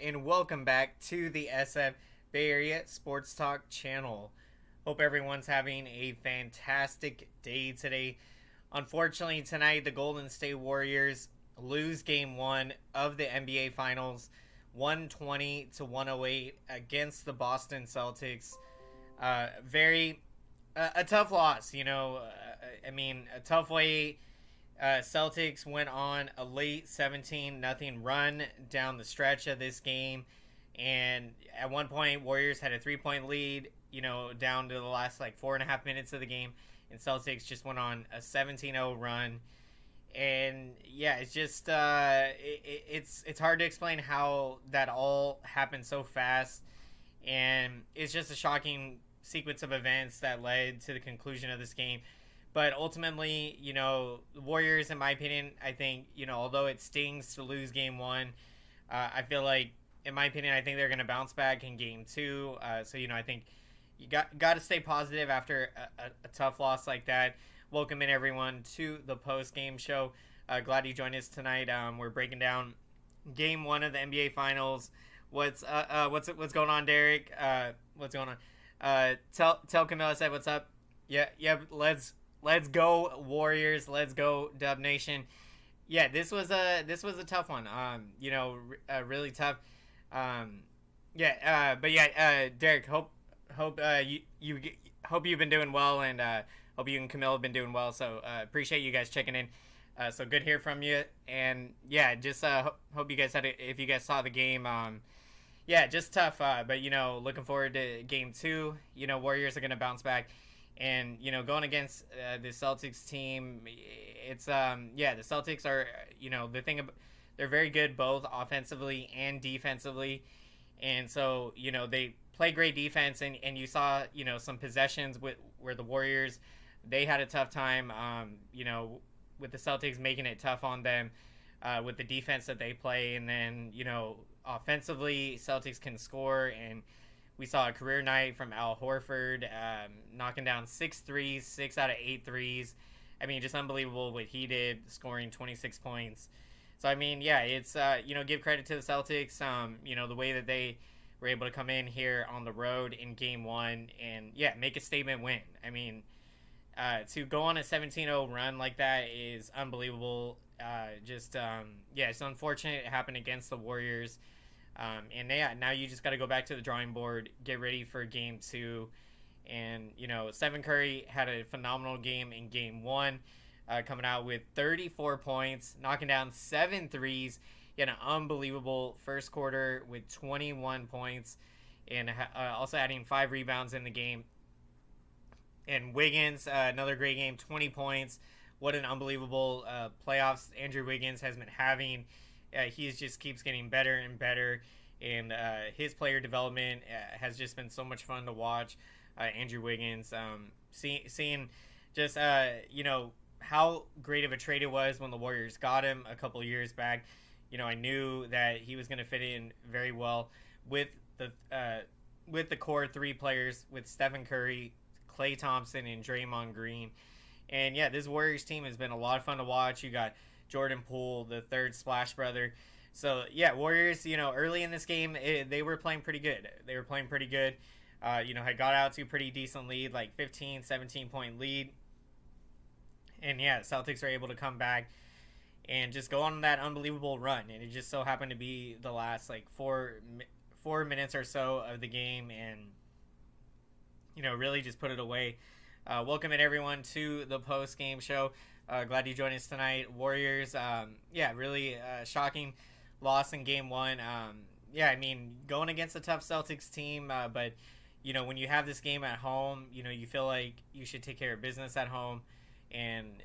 and welcome back to the SF Bay Area SportsTalk channel. Hope everyone's having a fantastic day today. Unfortunately, tonight the Golden State Warriors lose Game 1 of the NBA Finals, 120-108 against the Boston Celtics. A tough loss, a tough way. Celtics went on a late 17-0 run down the stretch of this game, and at one point Warriors had a 3-point lead, down to the last 4.5 minutes of the game, and Celtics just went on a 17-0 run. And yeah, it's just it's hard to explain how that all happened so fast, and it's just a shocking sequence of events that led to the conclusion of this game. But ultimately, the Warriors, in my opinion, I think, although it stings to lose Game 1, I feel like, in my opinion, I think they're going to bounce back in Game 2. I think you got to stay positive after a tough loss like that. Welcome in, everyone, to the Postgame show. Glad you joined us tonight. We're breaking down Game 1 of the NBA Finals. What's going on, Derek? What's going on? Tell Camilla, say what's up. Yeah, Let's go Warriors. Let's go Dub Nation. Yeah, this was a tough one. Really tough. Derek, hope you've been doing well, and hope you and Camille have been doing well. So appreciate you guys checking in. So good to hear from you. And yeah, just hope you guys if you guys saw the game. Just tough. But looking forward to Game 2. Warriors are gonna bounce back. And, going against the Celtics team, it's, the Celtics are, they're very good both offensively and defensively. And so, they play great defense, and you saw, some possessions where the Warriors, they had a tough time, with the Celtics making it tough on them with the defense that they play. And then, offensively, Celtics can score, and we saw a career night from Al Horford, knocking down 6 threes, 6 out of 8 threes. I mean, just unbelievable what he did, scoring 26 points. So, it's, give credit to the Celtics, the way that they were able to come in here on the road in Game 1 and, make a statement win. To go on a 17-0 run like that is unbelievable. It's unfortunate it happened against the Warriors. Now you just got to go back to the drawing board, get ready for Game 2. And, Stephen Curry had a phenomenal game in Game 1, coming out with 34 points, knocking down 7 threes. He had an unbelievable first quarter with 21 points, and also adding 5 rebounds in the game. And Wiggins, another great game, 20 points. What an unbelievable playoffs Andrew Wiggins has been having. He just keeps getting better and better, and his player development has just been so much fun to watch. Andrew Wiggins, seeing just how great of a trade it was when the Warriors got him a couple years back. I knew that he was going to fit in very well with the core 3 players, with Stephen Curry, Klay Thompson, and Draymond Green. And this Warriors team has been a lot of fun to watch. You got Jordan Poole, the third Splash brother. So, Warriors, early in this game, they were playing pretty good. Had got out to a pretty decent lead, 15, 17-point lead. And, Celtics are able to come back and just go on that unbelievable run. And it just so happened to be the last, 4 minutes or so of the game, and, really just put it away. Welcome in, everyone, to the post-game show. Glad you joined us tonight. Warriors, really shocking loss in Game 1. Going against a tough Celtics team, but, when you have this game at home, you feel like you should take care of business at home. And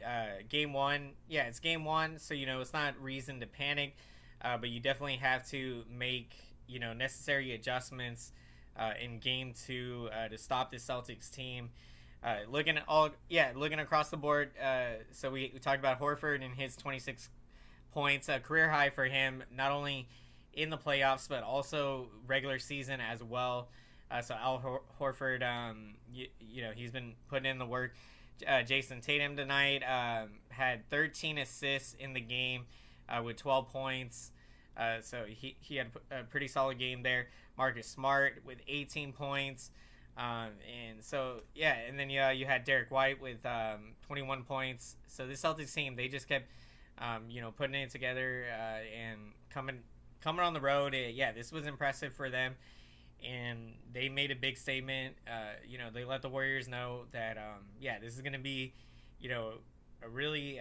Game 1, it's Game 1, so, it's not reason to panic, but you definitely have to make, necessary adjustments in Game 2 to stop the Celtics team. Looking across the board, so we talked about Horford and his 26 points, a career high for him, not only in the playoffs but also regular season as well. So Al Horford, he's been putting in the work. Jason Tatum tonight had 13 assists in the game with 12 points. So he had a pretty solid game there. Marcus Smart with 18 points. And so, yeah, and then you had Derek White with 21 points. So the Celtics team, they just kept, putting it together and coming on the road. Yeah, this was impressive for them. And they made a big statement. They let the Warriors know that, this is going to be, a really,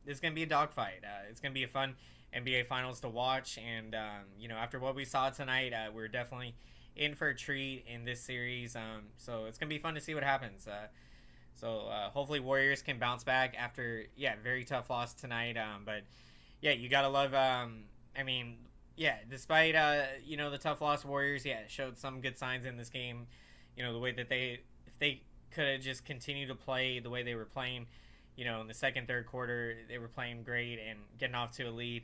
this is going to be a dogfight. It's going to be a fun NBA Finals to watch. And, after what we saw tonight, we're definitely in for a treat in this series. So it's going to be fun to see what happens. Hopefully Warriors can bounce back after, very tough loss tonight. But, you got to love, despite, the tough loss, Warriors, showed some good signs in this game. The way that if they could have just continued to play the way they were playing, in the second, third quarter, they were playing great and getting off to a lead.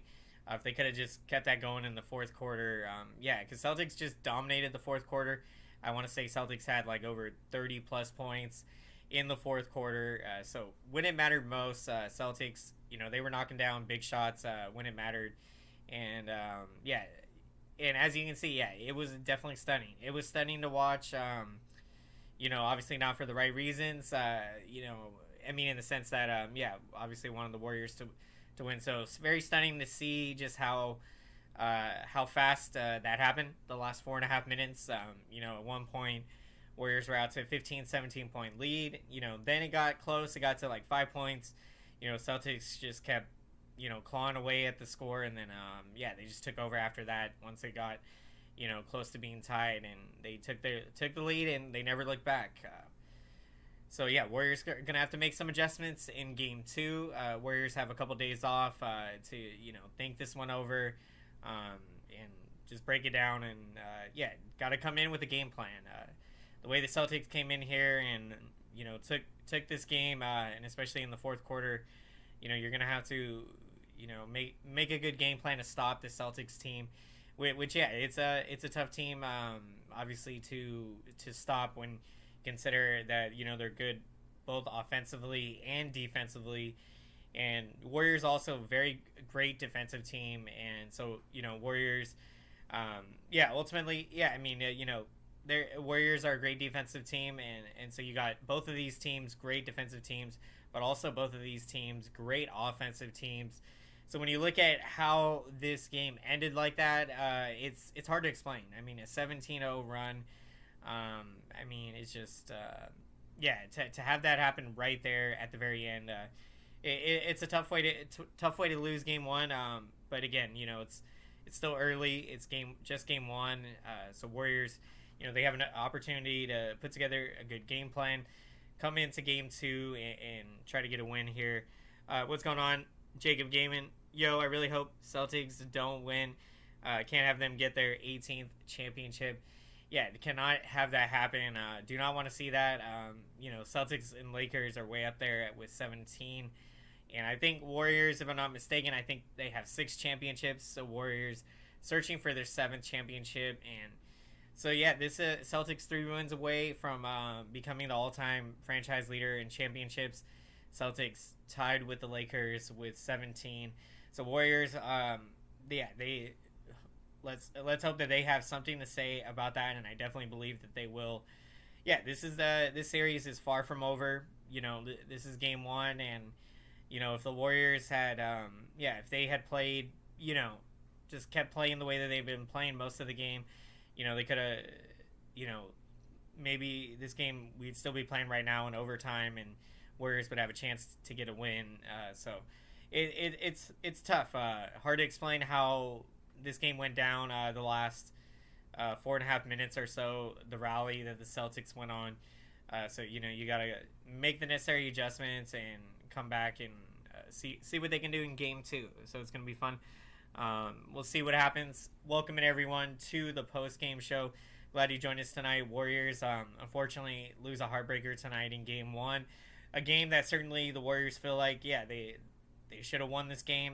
If they could have just kept that going in the fourth quarter, because Celtics just dominated the fourth quarter. I want to say Celtics had like over 30-plus points in the fourth quarter. So when it mattered most, Celtics, they were knocking down big shots when it mattered. And, and as you can see, it was definitely stunning. It was stunning to watch, obviously not for the right reasons, in the sense that, obviously wanted the Warriors to win. So it's very stunning to see just how fast that happened the last 4.5 minutes. At one point, Warriors were out to a 15, 17 point lead. Then it got close. It got to like 5 points. Celtics just kept, clawing away at the score. And then, they just took over after that once it got, close to being tied. And they took the lead and they never looked back. Warriors are going to have to make some adjustments in Game 2. Warriors have a couple days off to, think this one over and just break it down. And, got to come in with a game plan. The way the Celtics came in here and, took this game, and especially in the fourth quarter, you're going to have to, make a good game plan to stop the Celtics team. Which it's a tough team, obviously, to stop when consider that they're good both offensively and defensively, and Warriors also a very great defensive team. And so Warriors ultimately their Warriors are a great defensive team, and so you got both of these teams great defensive teams, but also both of these teams great offensive teams. So when you look at how this game ended like that, it's hard to explain. A 17-0 run. It's just, to have that happen right there at the very end, it's a tough way to lose game one. But again, it's still early. It's just game one. So Warriors, they have an opportunity to put together a good game plan, come into game two and try to get a win here. What's going on? Jacob Gaiman, I really hope Celtics don't win. Can't have them get their 18th championship. Cannot have that happen. Do not want to see that. Celtics and Lakers are way up there with 17. And I think Warriors, if I'm not mistaken, I think they have 6 championships. So Warriors searching for their 7th championship. And so, this Celtics 3 wins away from becoming the all-time franchise leader in championships. Celtics tied with the Lakers with 17. So Warriors, let's hope that they have something to say about that, and I definitely believe that they will. This series is far from over. This is game one, and if the Warriors had if they had played, just kept playing the way that they've been playing most of the game, they could have, maybe this game we'd still be playing right now in overtime, and Warriors would have a chance to get a win. So it's tough. Hard to explain how this game went down the last 4.5 minutes or so, the rally that the Celtics went on. So you got to make the necessary adjustments and come back and see what they can do in game 2. So it's going to be fun. We'll see what happens. Welcome everyone to the post-game show. Glad you joined us tonight. Warriors, unfortunately, lose a heartbreaker tonight in game 1. A game that certainly the Warriors feel like, they should have won this game,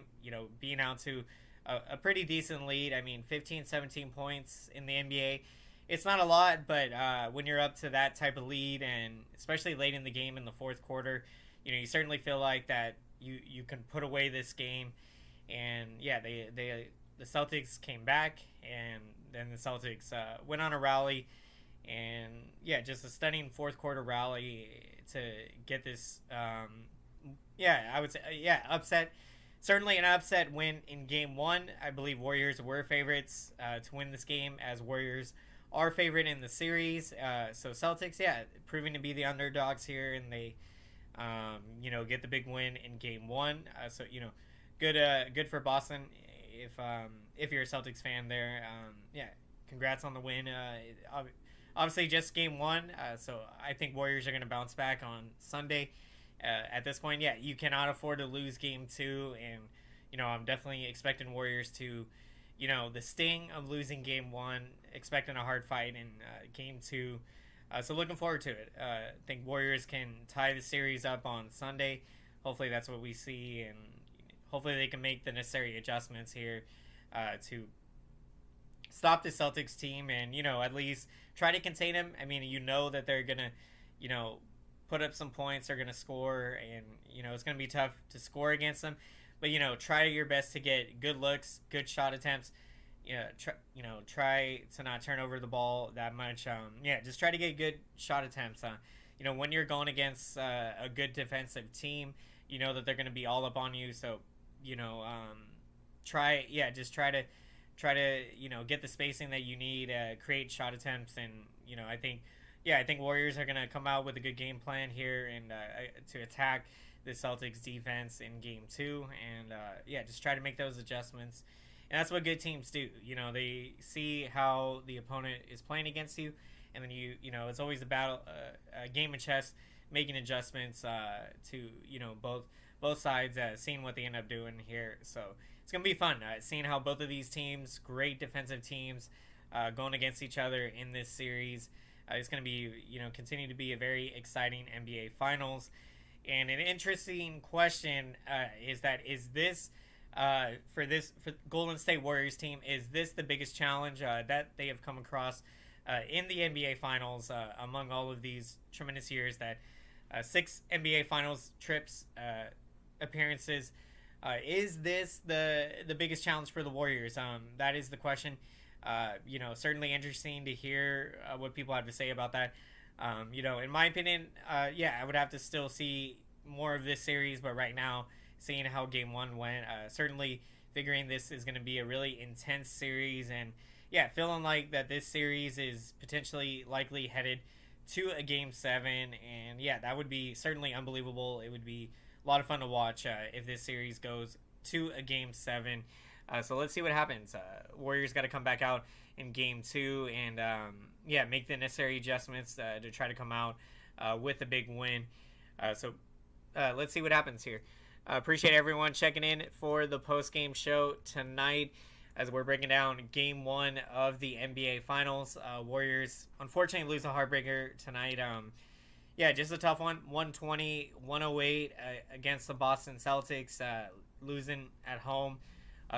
being out to a pretty decent lead. 15, 17 points in the NBA. It's not a lot, but when you're up to that type of lead, and especially late in the game in the fourth quarter, you certainly feel like that you can put away this game. And the the Celtics came back, and then the Celtics went on a rally, and yeah, just a stunning fourth quarter rally to get this. I would say upset. Certainly an upset win in game one. I believe Warriors were favorites to win this game, as Warriors are favorite in the series. So Celtics, proving to be the underdogs here, and they, get the big win in game one. Good for Boston. If you're a Celtics fan there, congrats on the win. Obviously just game one. So I think Warriors are going to bounce back on Sunday. At this point, you cannot afford to lose game two, and I'm definitely expecting Warriors to, the sting of losing game one, expecting a hard fight in game two. So looking forward to it. I think Warriors can tie the series up on Sunday. Hopefully that's what we see, and hopefully they can make the necessary adjustments here to stop the Celtics team, and at least try to contain them. I mean, that they're gonna, put up some points, they're going to score, and it's going to be tough to score against them, but try your best to get good looks, good shot attempts. Try to not turn over the ball that much. Just try to get good shot attempts. When you're going against a good defensive team, that they're going to be all up on you, so try to get the spacing that you need, create shot attempts, and I think Warriors are going to come out with a good game plan here, and to attack the Celtics defense in game two, and just try to make those adjustments. And that's what good teams do. They see how the opponent is playing against you, and then it's always a battle, a game of chess, making adjustments to both sides, seeing what they end up doing here. So it's gonna be fun seeing how both of these teams, great defensive teams, going against each other in this series. It's going to be, continue to be a very exciting NBA Finals. And an interesting question is this, for Golden State Warriors team, is this the biggest challenge that they have come across in the NBA Finals among all of these tremendous years, that 6 NBA Finals trips, appearances? Is this the biggest challenge for the Warriors? That is the question. Certainly interesting to hear what people have to say about that. In my opinion, I would have to still see more of this series, but right now, seeing how game one went, certainly figuring this is going to be a really intense series, and feeling like that this series is potentially likely headed to a game 7, and that would be certainly unbelievable. It would be a lot of fun to watch if this series goes to a game 7. So let's see what happens. Warriors got to come back out in game 2 and make the necessary adjustments to try to come out with a big win. So let's see what happens here. Appreciate everyone checking in for the post-game show tonight as we're breaking down game 1 of the NBA Finals. Warriors unfortunately lose a heartbreaker tonight. Just a tough one. 120-108 against the Boston Celtics, losing at home.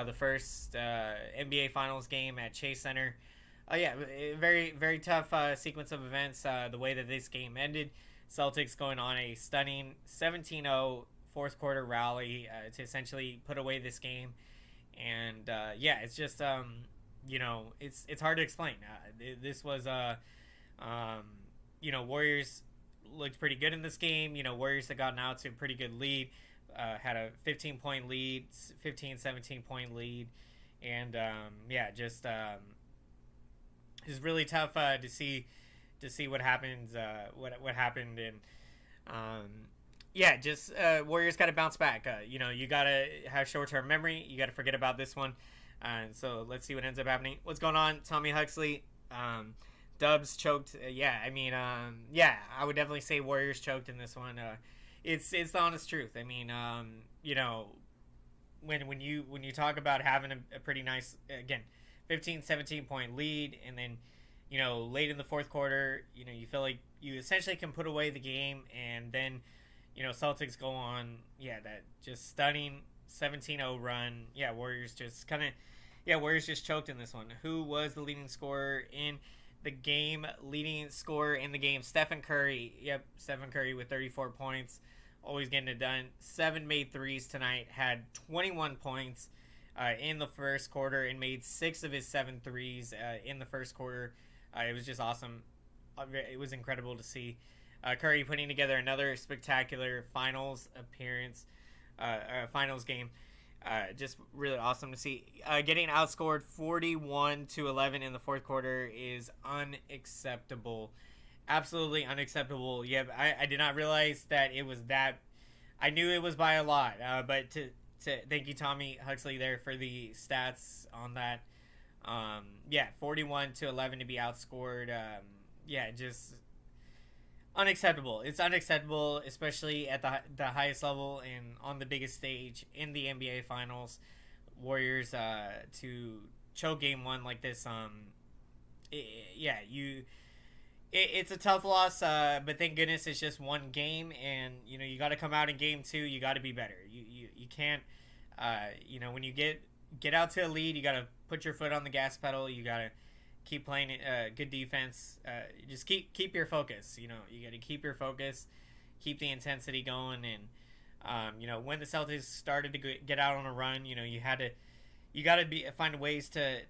The first NBA Finals game at Chase Center. Very, very tough sequence of events. The way that this game ended, Celtics going on a stunning 17-0 fourth quarter rally to essentially put away this game. And it's just it's hard to explain. This was Warriors looked pretty good in this game. Warriors had gotten out to a pretty good lead. Had a 15-point lead, 17-point lead, and just really tough to see what happens. What happened, and Warriors got to bounce back. You got to have short-term memory. You got to forget about this one, and so let's see what ends up happening. What's going on, Tommy Huxley? Dubs choked. I would definitely say Warriors choked in this one. It's the honest truth. I mean, when you talk about having a pretty nice, again, 17 point lead, and then late in the fourth quarter, you feel like you essentially can put away the game, and then Celtics go on that just stunning 17-0 run. Warriors just Warriors just choked in this one. Who was the leading scorer in the game? Leading scorer in the game, Stephen Curry. Stephen Curry with 34 points. Always getting it done. 7 made threes tonight. Had 21 points. in the first quarter and made 6 of his 7 threes in the first quarter. It was just awesome. It was incredible to see Curry putting together another spectacular finals appearance, finals game. Just really awesome to see. Getting outscored 41-11 in the fourth quarter is unacceptable. Absolutely unacceptable. Yeah, I did not realize that it was that. I knew it was by a lot, but to thank you, Tommy Huxley, there for the stats on that. 41-11 to be outscored. Just unacceptable. It's unacceptable, especially at the highest level and on the biggest stage in the NBA Finals. Warriors to choke game 1 like this. It's a tough loss, but thank goodness it's just one game, and you got to come out in game 2. You got to be better. You can't. When you get out to a lead, you got to put your foot on the gas pedal. You got to keep playing good defense. Just keep your focus. You got to keep your focus, keep the intensity going, and when the Celtics started to get out on a run, you got to find ways to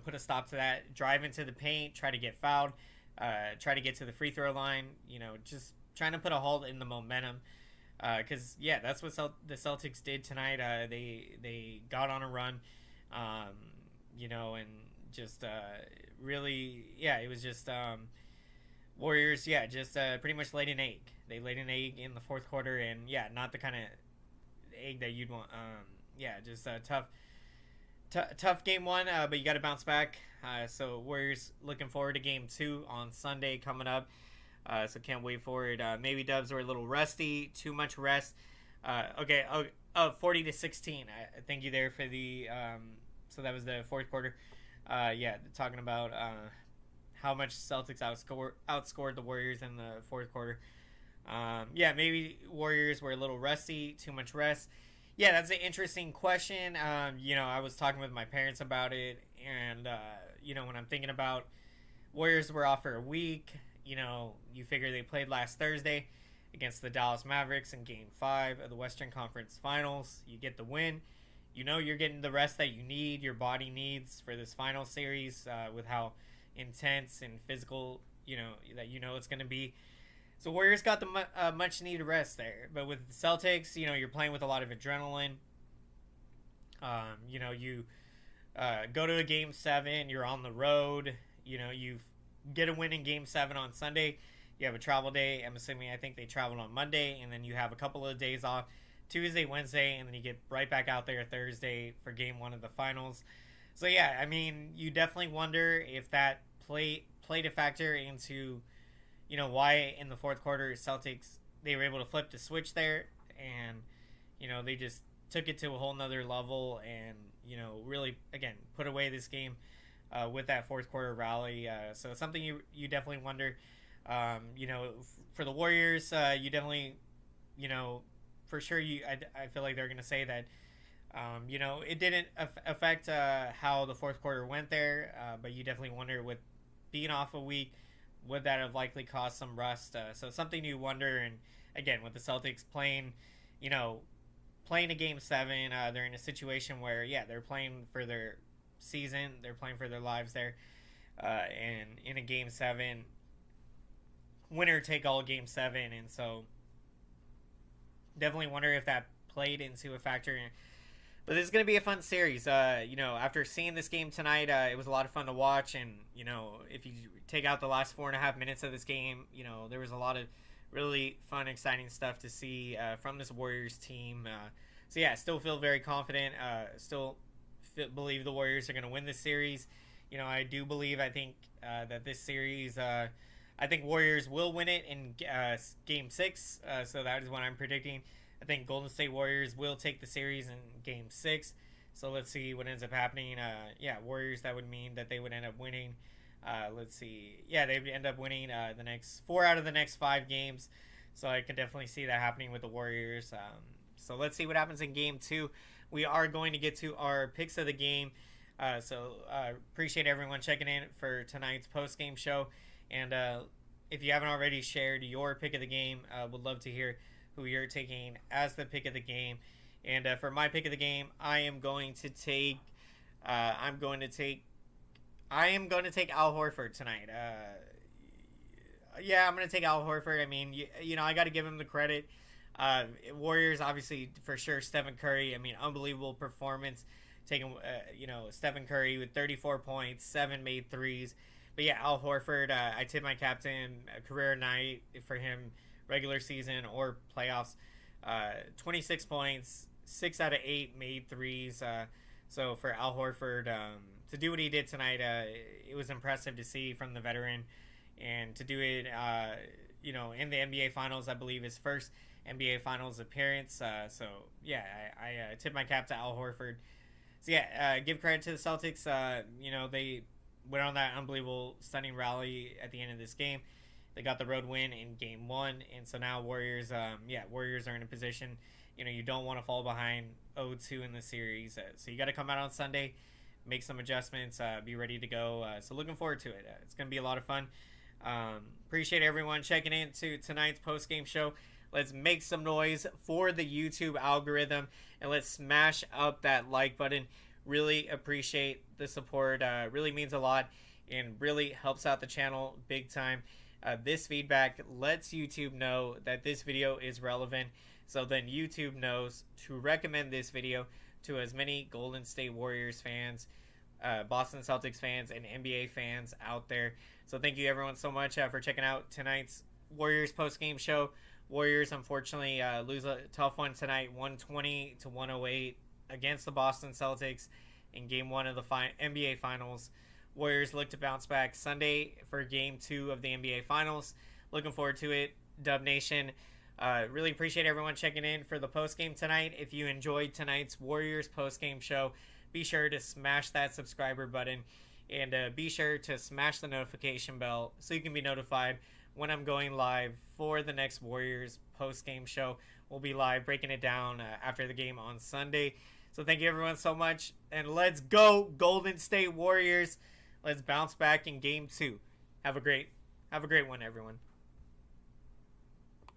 put a stop to that. Drive into the paint, try to get fouled, try to get to the free throw line. Just trying to put a halt in the momentum. Because that's what the Celtics did tonight. They got on a run, and just really, it was just Warriors. Just pretty much laid an egg. They laid an egg in the fourth quarter, and not the kind of egg that you'd want. Just a tough game 1, but you got to bounce back. So Warriors looking forward to game 2 on Sunday coming up. So can't wait for it. Maybe Dubs were a little rusty, too much rest. 40-16. Thank you there for the. So that was the fourth quarter. Talking about how much Celtics outscored the Warriors in the fourth quarter. Maybe Warriors were a little rusty, too much rest. That's an interesting question. I was talking with my parents about it, and when I'm thinking about Warriors were off for a week. You figure they played last Thursday against the Dallas Mavericks in Game 5 of the Western Conference Finals. You get the win. You're getting the rest that you need, your body needs for this final series with how intense and physical, it's going to be. So Warriors got the much-needed rest there. But with the Celtics, you're playing with a lot of adrenaline. You go to a Game 7, you're on the road. You've get a win in Game 7 on Sunday. You have a travel day. I think they traveled on Monday, and then you have a couple of days off, Tuesday, Wednesday, and then you get right back out there Thursday for Game 1 of the finals. So you definitely wonder if that played a factor into, why in the fourth quarter Celtics, they were able to flip the switch there, and they just took it to a whole nother level, and really again put away this game. With that fourth quarter rally. So it's something you definitely wonder. For the Warriors, you definitely, for sure, I feel like they're going to say that, it didn't affect how the fourth quarter went there, but you definitely wonder with being off a week, would that have likely caused some rust? So it's something you wonder. And again, with the Celtics playing a Game 7, they're in a situation where, they're playing for their season, they're playing for their lives there, and in a Game 7, winner take all Game 7, and so definitely wonder if that played into a factor. But this is going to be a fun series. After seeing this game tonight, it was a lot of fun to watch, and if you take out the last 4.5 minutes of this game, there was a lot of really fun, exciting stuff to see from this Warriors team. Still feel very confident. Still believe the Warriors are going to win this series. I do believe, I think that this series, I think Warriors will win it in Game 6. So that is what I'm predicting. I think Golden State Warriors will take the series in Game 6. So let's see what ends up happening. Warriors, that would mean that they would end up winning. Let's see. They would end up winning the next 4 out of the next 5 games. So I can definitely see that happening with the Warriors. So let's see what happens in Game 2. We are going to get to our picks of the game. Appreciate everyone checking in for tonight's post-game show. And if you haven't already shared your pick of the game, would love to hear who you're taking as the pick of the game. And for my pick of the game, I am going to take Al Horford tonight. Yeah, I'm going to take Al Horford. I mean, I got to give him the credit. Warriors, obviously, for sure, Stephen Curry. I mean, unbelievable performance. Taking, Stephen Curry with 34 points, 7 made threes. But yeah, Al Horford, I tip my captain, a career night for him, regular season or playoffs. 26 points, 6 out of 8 made threes. So for Al Horford to do what he did tonight, it was impressive to see from the veteran. And to do it, in the NBA Finals, I believe his first NBA Finals appearance. So yeah, I tip my cap to Al Horford. So yeah, give credit to the Celtics. They went on that unbelievable, stunning rally at the end of this game. They got the road win in Game 1, and so now Warriors are in a position. You don't want to fall behind 0-2 in the series. So you got to come out on Sunday, make some adjustments, be ready to go. So looking forward to it. It's going to be a lot of fun. Appreciate everyone checking in to tonight's post-game show. Let's make some noise for the YouTube algorithm, and let's smash up that like button. Really appreciate the support. Really means a lot and really helps out the channel big time. This feedback lets YouTube know that this video is relevant, so then YouTube knows to recommend this video to as many Golden State Warriors fans, Boston Celtics fans, and NBA fans out there. So thank you everyone so much for checking out tonight's Warriors post-game show. Warriors unfortunately lose a tough one tonight, 120-108 against the Boston Celtics in Game 1 of the NBA Finals. Warriors look to bounce back Sunday for Game 2 of the NBA Finals. Looking forward to it, Dub Nation. Really appreciate everyone checking in for the post-game tonight. If you enjoyed tonight's Warriors post-game show, be sure to smash that subscriber button and be sure to smash the notification bell so you can be notified when I'm going live for the next Warriors post-game show. We'll be live breaking it down after the game on Sunday. So thank you everyone so much, and let's go Golden State Warriors. Let's bounce back in Game 2. Have a great one, everyone.